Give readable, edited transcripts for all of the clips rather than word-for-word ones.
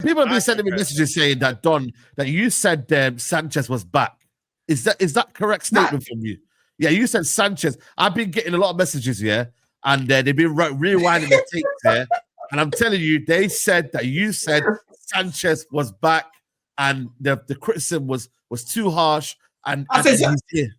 People have been sending me messages saying that that you said Sanchez was back. Is that correct statement from you? Yeah, you said Sanchez. I've been getting a lot of messages here, and they've been rewinding the tapes here. And I'm telling you, they said that you said Sanchez was back, and the criticism was too harsh. And he's here.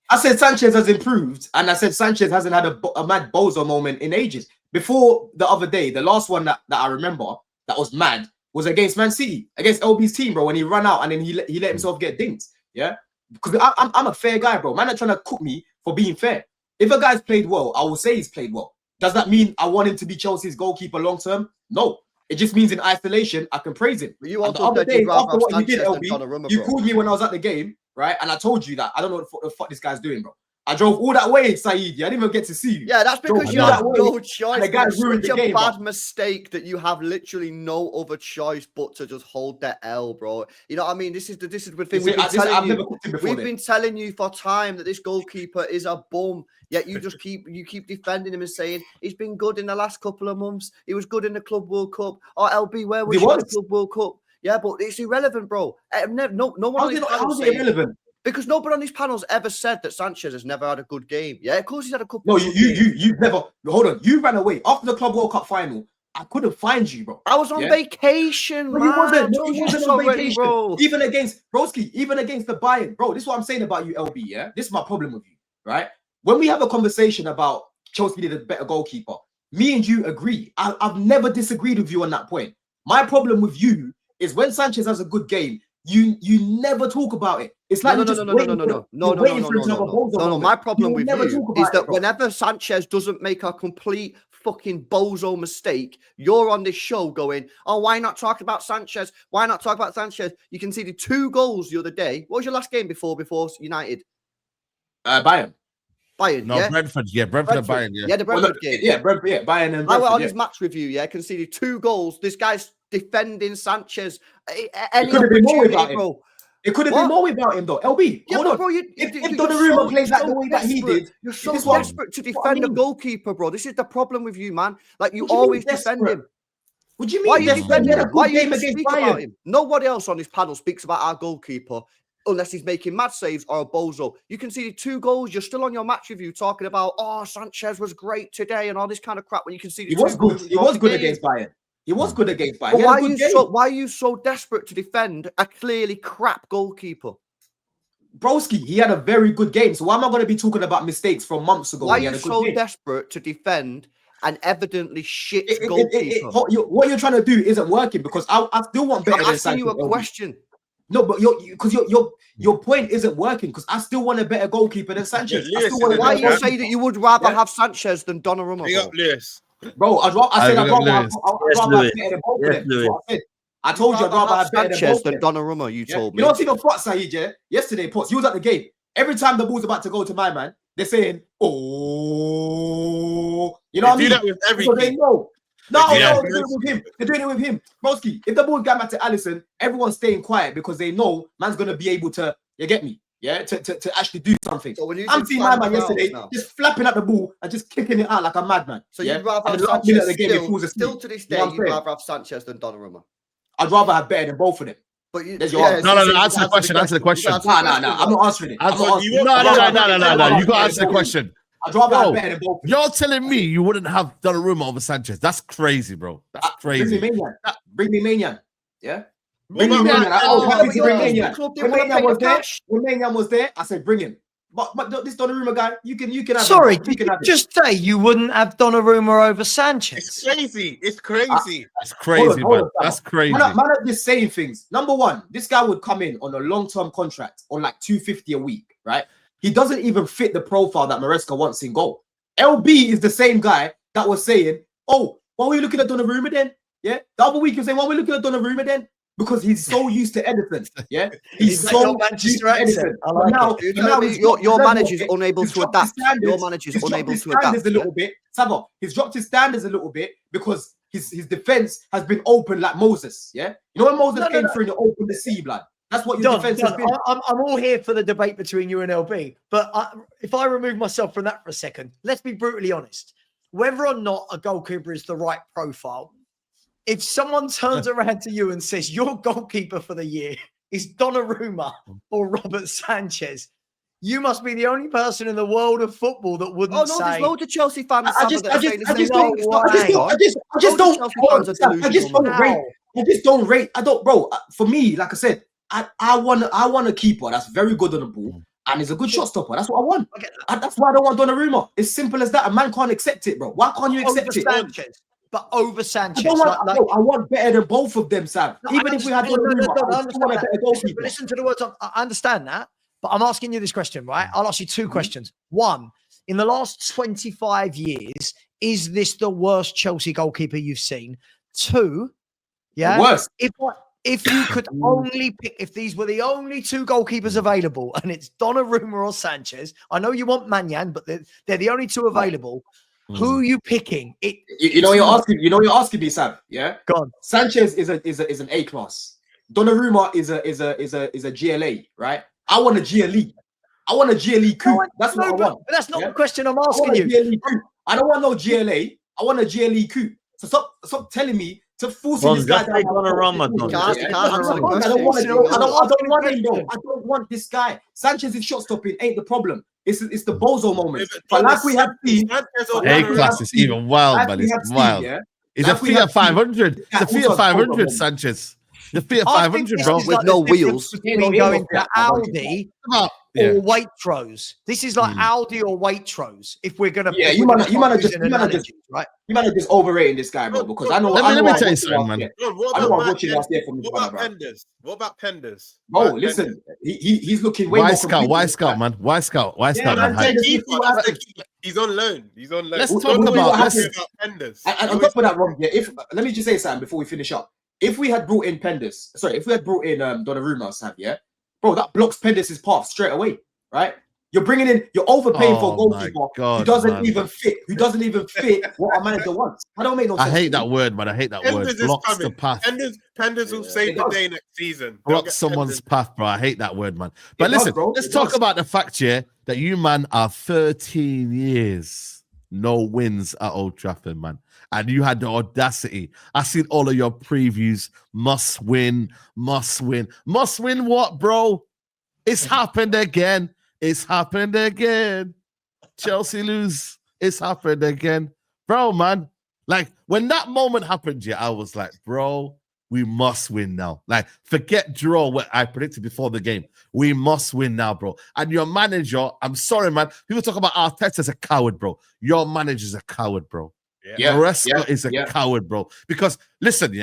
I said Sanchez has improved, and I said Sanchez hasn't had a mad bozo moment in ages. Before the other day, the last one that I remember that was mad was against Man City, against LB's team, bro, when he ran out and then he let himself get dinked. Yeah, because I'm a fair guy, bro. Man, not trying to cook me for being fair. If a guy's played well, I will say he's played well. Does that mean I want him to be Chelsea's goalkeeper long term? No. It just means in isolation, I can praise him. But you also the other day, after what you did, LB, you called me when I was at the game, right? And I told you that I don't know what the fuck this guy's doing, bro. I drove all that way, Saeed. I didn't even get to see you. Yeah, that's because you have no choice. The guy ruined such the game, a bad mistake that you have literally no other choice but to just hold that L, bro. You know what I mean? This is the thing we've been telling you for time that this goalkeeper is a bum. Yet you just keep defending him and saying he's been good in the last couple of months. He was good in the Club World Cup. Or LB, where was he in the Club World Cup? Yeah, but it's irrelevant, bro. No one. How is it irrelevant? Because nobody on these panels ever said that Sanchez has never had a good game. Yeah, of course he's had a couple. No, you never. Hold on, you ran away after the Club World Cup final. I couldn't find you, bro. I was on vacation, man. You wasn't. No, you wasn't on vacation, bro. Even against Broski, even against the Bayern, bro. This is what I'm saying about you, LB. Yeah, this is my problem with you, right? When we have a conversation about Chelsea needed a better goalkeeper, me and you agree. I've never disagreed with you on that point. My problem with you is when Sanchez has a good game, you never talk about it. It's like no. My problem with you is that whenever Sanchez doesn't make a complete fucking bozo mistake, you're on this show going, "Oh, why not talk about Sanchez? Why not talk about Sanchez?" You conceded 2 goals the other day. What was your last game before United? Bayern. No, yeah? Brentford. Yeah, Brentford and Bayern. Yeah, the Brentford game. Yeah, Brentford. Yeah, Bayern and Brentford. I went on his match review. Yeah, conceded 2 goals. This guy's defending Sanchez. It could have been more about him. It could have been more about him, though. LB, yeah, bro, if Donnarumma plays like the way that he did, you're so desperate to defend a goalkeeper, bro. This is the problem with you, man. Like you always defend him. What do you mean? Why are you defending him? Why are you speaking about him? Nobody else on this panel speaks about our goalkeeper unless he's making mad saves or a bozo. You conceded 2 goals. You're still on your match review talking about, oh, Sanchez was great today and all this kind of crap when you conceded 2 goals. He was good against Bayern. He was good against Bayern. Why are you so desperate to defend a clearly crap goalkeeper? Broski, he had a very good game. So why am I going to be talking about mistakes from months ago? Why are you so desperate to defend an evidently shit goalkeeper? What you're trying to do isn't working because I still want better than Sanchez. I'm asking you a question. No, but your point isn't working because I still want a better goalkeeper than Sanchez. Why you say that you would rather have Sanchez than Donnarumma? Big up, Lewis. Bro, I'd rather have better than both of them. I told you I'd rather have better Sanchez than Donnarumma. You told me. You don't see the Potts, Saeed, yeah? Yesterday, Potts, he was at the game. Every time the ball's about to go to my man, they're saying, "Oh," you know what I mean? Do that with everything. So they know. No, they're doing it with him. They're doing it with him. Broski, if the ball got back to Alisson, everyone's staying quiet because they know man's gonna be able to, you get me? Yeah, to actually do something. So I'm seeing my man yesterday just flapping at the ball and just kicking it out like a madman. So you'd rather have Sanchez still to this day, you'd rather have Sanchez than Donnarumma. I'd rather have better than both of them. But you, no, answer the question. Answer the question. No, I'm not answering it. No. You got to answer the question. I'd rather have better than both. You're telling me you wouldn't have Donnarumma over Sanchez? That's crazy, bro. That's crazy. Bring me Maignan. Yeah. Bring me Maignan. I was happy to bring Maignan. When Maignan was there, I said bring him. But this Donnarumma guy, you can have. Sorry, did you just say you wouldn't have Donnarumma over Sanchez? It's crazy. It's crazy. That's crazy, man. That's crazy. Man are just saying things. Number one, this guy would come in on a long-term contract on like $250 a week, right? He doesn't even fit the profile that Maresca wants in goal. LB is the same guy that was saying, "Oh, why are we looking at Donnarumma then?" Yeah, the other week he was saying, "Why are we looking at Donnarumma then?" Because he's so used to Edison. Yeah, he's so used to Edison. Your manager's unable to adapt. Your manager's unable to adapt a little bit. Sabo, he's dropped his standards a little bit because his defense has been open like Moses. Yeah, you know when Moses came through and you opened the sea, blood. That's what your defense has been. I'm all here for the debate between you and LB, but if I remove myself from that for a second, let's be brutally honest. Whether or not a goalkeeper is the right profile, if someone turns around to you and says your goalkeeper for the year is Donnarumma or Robert Sanchez, you must be the only person in the world of football that wouldn't say. There's loads of Chelsea fans. I just don't rate. I don't, bro. For me, like I said, I want a keeper that's very good on the ball and is a good shot stopper. That's what I want. That's why I don't want Donnarumma. It's simple as that. A man can't accept it, bro. Why can't you accept it? Sanchez, but over Sanchez. I want better than both of them, Sam. Even if we had Donnarumma, I want a better goalkeeper. Listen to the words. I understand that. But I'm asking you this question, right? I'll ask you two questions. One, in the last 25 years, is this the worst Chelsea goalkeeper you've seen? Two, the worst. If you could only pick, if these were the only two goalkeepers available, and it's Donnarumma or Sanchez, I know you want Mannion, but they're the only two available. Who are you picking? You know you're asking me, Sam. Yeah, go on. Sanchez is an A class. Donnarumma is a GLA, right? I want a GLE. I want a GLE coup. That's what I want. But that's not the question I'm asking you. I don't want no GLA. I want a GLE coup. So stop telling me to force this guy down. I don't want this guy. Sanchez's shot stopping ain't the problem. It's the bozo moment. But like we have seen, A class is even wild, man. It's wild. It's a Fiat 500. It's a Fiat 500, Sanchez. The Fiat 500, bro, with no wheels. Going to Audi or Waitrose. This is like Audi or Waitrose. If we're gonna, you might have just overrating this guy, bro. Because I know. Let me tell you something, man. What about Penders? Bro, listen, he's looking way more. Why scout, man? Why scout, man? He's on loan. Let's talk about Penders. And on top of that, Rob, let me just say something before we finish up. If we had brought in Donnarumma, Sam, bro, that blocks Penders' path straight away, right? You're bringing in, you're overpaying for a goalkeeper who doesn't even fit what our manager wants. I don't make no sense. I hate that word, man. I hate that word. Blocks the path. Penders will save the day next season. Block someone's path, bro. I hate that word, man. But listen, let's talk about the fact here that you, man, are 13 years, no wins at Old Trafford, man. And you had the audacity. I seen all of your previews. Must win. What, bro? It's happened again. Chelsea lose. It's happened again. Bro, man. Like, when that moment happened, I was like, bro, we must win now. Like, forget draw what I predicted before the game. We must win now, bro. And your manager, I'm sorry, man. People talk about Arteta as a coward, bro. Your manager's a coward, bro. Maresca is a coward, bro. Because listen,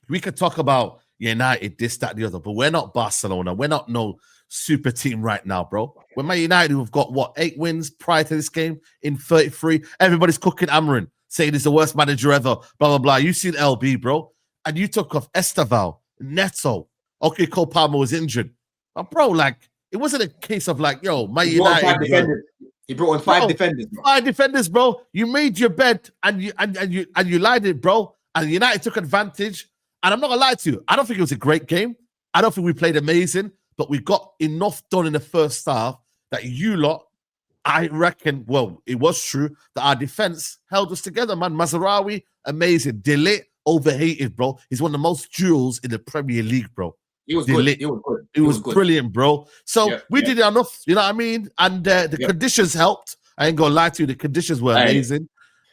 we could talk about United, this, that, the other, but we're not Barcelona. We're not no super team right now, bro. We're Man United, who've got 8 wins prior to this game in 33. Everybody's cooking Amarin, saying he's the worst manager ever. Blah blah blah. You seen LB, bro, and you took off Esteval, Neto. Okay, Cole Palmer was injured, but bro, like it wasn't a case of like, yo, Man United. He brought in 5 defenders. Bro. 5 defenders, bro. You made your bed and you lied it, bro. And United took advantage. And I'm not gonna lie to you. I don't think it was a great game. I don't think we played amazing, but we got enough done in the first half that you lot, I reckon, well, it was true that our defense held us together, man. Mazraoui, amazing. De Ligt, overhated, bro. He's one of the most duels in the Premier League, bro. He was good. It was brilliant, bro. So we did enough, you know what I mean? And the conditions helped. I ain't gonna lie to you, the conditions were amazing.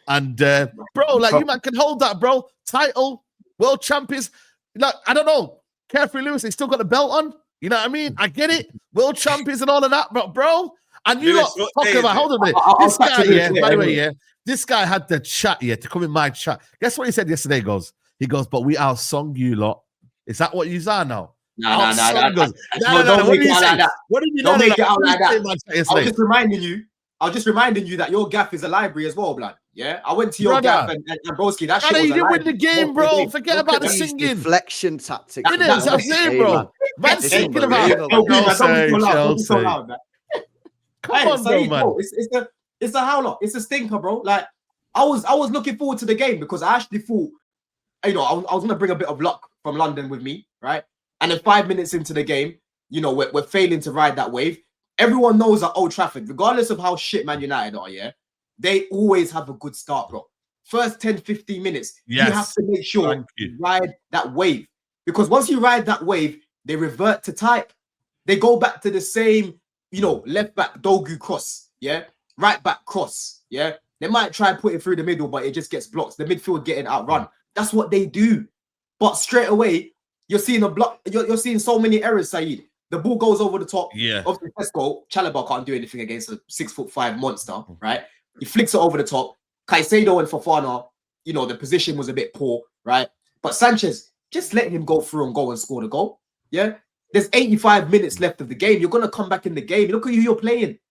And bro, like you man can hold that, bro. Title, world champions. Like, I don't know. Carefree Lewis, they still got the belt on. You know what I mean? I get it. World champions and all of that, but bro. And you lot talking about, hold on a minute. This guy, by the way, this guy had the chat to come in my chat. Guess what he said yesterday? He goes, but we outsung you lot. Is that what you are now? No. Don't make it out like that. Don't make it out like that. I was just reminding you that your gaff is a library as well, blood. Yeah, I went to your gaff and broski. That shit was you didn't win the game, bro. Forget about the singing. Deflection tactic. It is. I'm saying, bro. Man, thinking about it. Come on, bro, man. It's a howler. It's a stinker, bro. Like I was looking forward to the game because I actually thought, you know, I was gonna bring a bit of luck from London with me, right? And then 5 minutes into the game, you know, we're failing to ride that wave. Everyone knows at Old Trafford, regardless of how shit Man United are, they always have a good start, bro. first 10, 15 minutes, Yes. you have to make sure Thank you. you ride that wave. Because once you ride that wave, they revert to type. They go back to the same, left back Dogu cross, yeah? Right back cross, yeah? They might try and put it through the middle, but it just gets blocked. The midfield getting outrun. That's what they do. But straight away, you're seeing a block. You're seeing so many errors, Saeed. The ball goes over the top. Yeah. Obviously, let's go. Chalobah can't do anything against a 6'5" monster, right? He flicks it over the top. Caicedo and Fofana, the position was a bit poor, right? But Sanchez, just let him go through and go and score the goal. Yeah. There's 85 minutes left of the game. You're gonna come back in the game. Look at who you're playing.